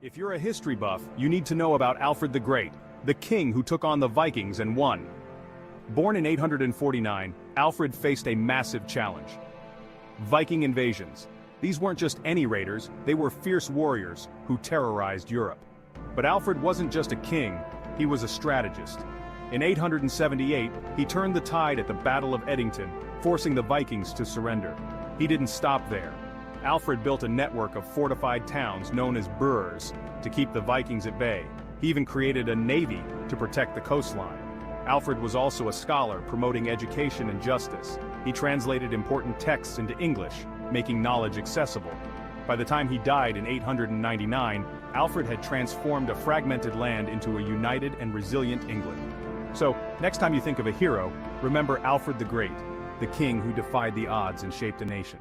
If you're a history buff, you need to know about Alfred the Great, the king who took on the Vikings and won. Born in 849, Alfred faced a massive challenge. Viking invasions. These weren't just any raiders, they were fierce warriors who terrorized Europe. But Alfred wasn't just a king, he was a strategist. In 878, he turned the tide at the Battle of Edington, forcing the Vikings to surrender. He didn't stop there. Alfred built a network of fortified towns known as burhs to keep the Vikings at bay. He even created a navy to protect the coastline. Alfred was also a scholar promoting education and justice. He translated important texts into English, making knowledge accessible. By the time he died in 899, Alfred had transformed a fragmented land into a united and resilient England. So, next time you think of a hero, remember Alfred the Great, the king who defied the odds and shaped a nation.